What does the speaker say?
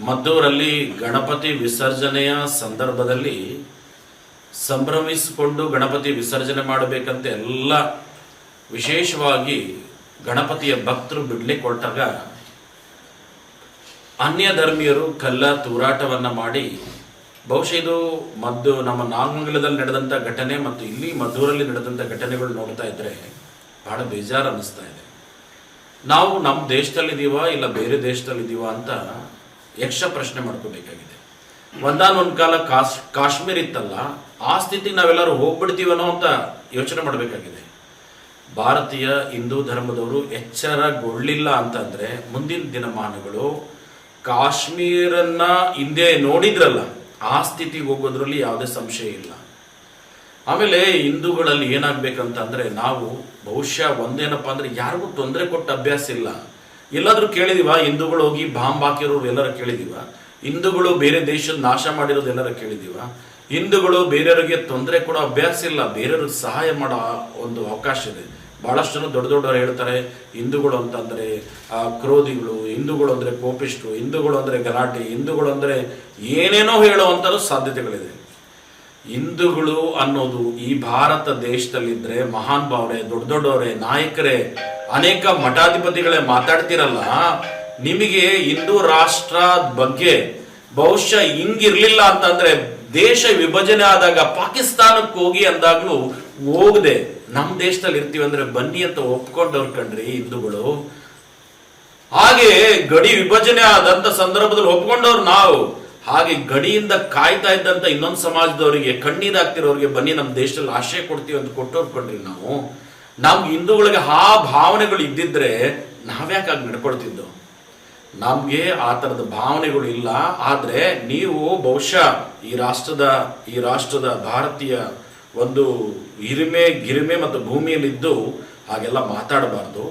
ಮದ್ದೂರಲ್ಲಿ ಗಣಪತಿ ವಿಸರ್ಜನೆಯ ಸಂದರ್ಭದಲ್ಲಿ ಸಂಭ್ರಮಿಸಿಕೊಂಡು ಗಣಪತಿ ವಿಸರ್ಜನೆ ಮಾಡಬೇಕಂತ ಎಲ್ಲ ವಿಶೇಷವಾಗಿ ಗಣಪತಿಯ ಭಕ್ತರು ಬಿಡ್ಲಿಕ್ಕೆ ಹೊರಟಾಗ ಅನ್ಯ ಧರ್ಮೀಯರು ಕಲ್ಲ ತೂರಾಟವನ್ನು ಮಾಡಿ, ಬಹುಶಃ ಇದು ನಮ್ಮ ನಾಗಮಂಗಲದಲ್ಲಿ ನಡೆದಂಥ ಘಟನೆ ಮತ್ತು ಇಲ್ಲಿ ಮದ್ದೂರಲ್ಲಿ ನಡೆದಂಥ ಘಟನೆಗಳು ನೋಡ್ತಾ ಇದ್ರೆ ಬಹಳ ಬೇಜಾರು ಅನ್ನಿಸ್ತಾ ಇದೆ. ನಾವು ನಮ್ಮ ದೇಶದಲ್ಲಿದ್ದೀವ ಇಲ್ಲ ಬೇರೆ ದೇಶದಲ್ಲಿದ್ದೀವ ಅಂತ ಯಕ್ಷ ಪ್ರಶ್ನೆ ಮಾಡ್ಕೋಬೇಕಾಗಿದೆ. ಒಂದಾನೊಂದು ಕಾಲ ಕಾಶ್ಮೀರ ಇತ್ತಲ್ಲ, ಆ ಸ್ಥಿತಿಗೆ ನಾವೆಲ್ಲರೂ ಹೋಗ್ಬಿಡ್ತೀವನೋ ಅಂತ ಯೋಚನೆ ಮಾಡಬೇಕಾಗಿದೆ. ಭಾರತೀಯ ಹಿಂದೂ ಧರ್ಮದವರು ಎಚ್ಚರಗೊಳ್ಳಿಲ್ಲ ಅಂತಂದ್ರೆ ಮುಂದಿನ ದಿನಮಾನಗಳು ಕಾಶ್ಮೀರನ್ನ ಹಿಂದೆ ನೋಡಿದ್ರಲ್ಲ ಆ ಸ್ಥಿತಿಗೆ ಹೋಗೋದ್ರಲ್ಲಿ ಯಾವುದೇ ಸಂಶಯ ಇಲ್ಲ. ಆಮೇಲೆ ಹಿಂದೂಗಳಲ್ಲಿ ಏನಾಗ್ಬೇಕಂತಂದ್ರೆ ನಾವು ಬಹುಶಃ ಒಂದೇನಪ್ಪ ಅಂದ್ರೆ ಯಾರಿಗೂ ತೊಂದರೆ ಕೊಟ್ಟ ಅಭ್ಯಾಸ ಇಲ್ಲ. ಎಲ್ಲಾದ್ರೂ ಕೇಳಿದೀವ ಹಿಂದೂಗಳು ಹೋಗಿ ಬಾಂಬ್ ಹಾಕಿರೋರು ಎಲ್ಲರೂ ಕೇಳಿದೀವ? ಹಿಂದೂಗಳು ಬೇರೆ ದೇಶದ ನಾಶ ಮಾಡಿರೋದು ಎಲ್ಲರೂ ಕೇಳಿದೀವ? ಹಿಂದೂಗಳು ಬೇರೆಯವರಿಗೆ ತೊಂದರೆ ಕೊಡೋ ಅಭ್ಯಾಸ ಇಲ್ಲ, ಬೇರೆಯವ್ರಿಗೆ ಸಹಾಯ ಮಾಡೋ ಒಂದು ಅವಕಾಶ ಇದೆ. ಬಹಳಷ್ಟು ಜನ ದೊಡ್ಡ ದೊಡ್ಡವರು ಹೇಳ್ತಾರೆ ಹಿಂದೂಗಳು ಅಂತಂದ್ರೆ ಕ್ರೋಧಿಗಳು, ಹಿಂದೂಗಳು ಅಂದ್ರೆ ಕೋಪಿಸ್ಟರು, ಹಿಂದೂಗಳು ಅಂದ್ರೆ ಗಲಾಟೆ, ಹಿಂದೂಗಳು ಅಂದ್ರೆ ಏನೇನೋ ಹೇಳುವಂತ ಸಾಧ್ಯತೆಗಳಿದೆ. ಹಿಂದೂಗಳು ಅನ್ನೋದು ಈ ಭಾರತ ದೇಶದಲ್ಲಿದ್ರೆ ಮಹಾನ್ ಭಾವರೇ, ದೊಡ್ಡ ದೊಡ್ಡವರೇ, ನಾಯಕರೇ, ಅನೇಕ ಮಠಾಧಿಪತಿಗಳೇ ಮಾತಾಡ್ತಿರಲ್ಲ, ನಿಮಗೆ ಹಿಂದೂ ರಾಷ್ಟ್ರ ಬಗ್ಗೆ ಬಹುಶಃ ಹಿಂಗಿರ್ಲಿಲ್ಲ ಅಂತಂದ್ರೆ ದೇಶ ವಿಭಜನೆ ಆದಾಗ ಪಾಕಿಸ್ತಾನಕ್ಕೆ ಹೋಗಿ ಅಂದಾಗ್ಲೂ ಹೋಗದೆ ನಮ್ಮ ದೇಶದಲ್ಲಿ ಇರ್ತೀವಿ ಅಂದ್ರೆ ಬನ್ನಿ ಅಂತ ಒಪ್ಕೊಂಡವ್ರು ಕಣ್ರಿ ಹಿಂದೂಗಳು. ಹಾಗೆ ಗಡಿ ವಿಭಜನೆ ಆದಂತ ಸಂದರ್ಭದಲ್ಲಿ ಒಪ್ಕೊಂಡವ್ರು ನಾವು. ಹಾಗೆ ಗಡಿಯಿಂದ ಕಾಯ್ತಾ ಇದ್ದಂತ ಇನ್ನೊಂದು ಸಮಾಜದವರಿಗೆ, ಕಣ್ಣೀರಾಗ್ತಿರೋರಿಗೆ ಬನ್ನಿ ನಮ್ಮ ದೇಶದಲ್ಲಿ ಆಶ್ರಯ ಕೊಡ್ತೀವಿ ಅಂತ ಕೊಟ್ಟವ್ರು ಕಣ್ರಿ ನಾವು. ನಮ್ಗೆ ಹಿಂದೂಗಳಿಗೆ ಆ ಭಾವನೆಗಳು ಇದ್ದಿದ್ರೆ ನಾವ್ಯಾಕಾಗಿ ನಡ್ಕೊಳ್ತಿದ್ದೋ? ನಮ್ಗೆ ಆ ತರದ ಭಾವನೆಗಳು ಇಲ್ಲ. ಆದ್ರೆ ನೀವು ಬಹುಶಃ ಈ ರಾಷ್ಟ್ರದ ಭಾರತೀಯ ಒಂದು ಗಿರಿಮೆ ಮತ್ತು ಭೂಮಿಯಲ್ಲಿದ್ದು ಹಾಗೆಲ್ಲ ಮಾತಾಡಬಾರ್ದು.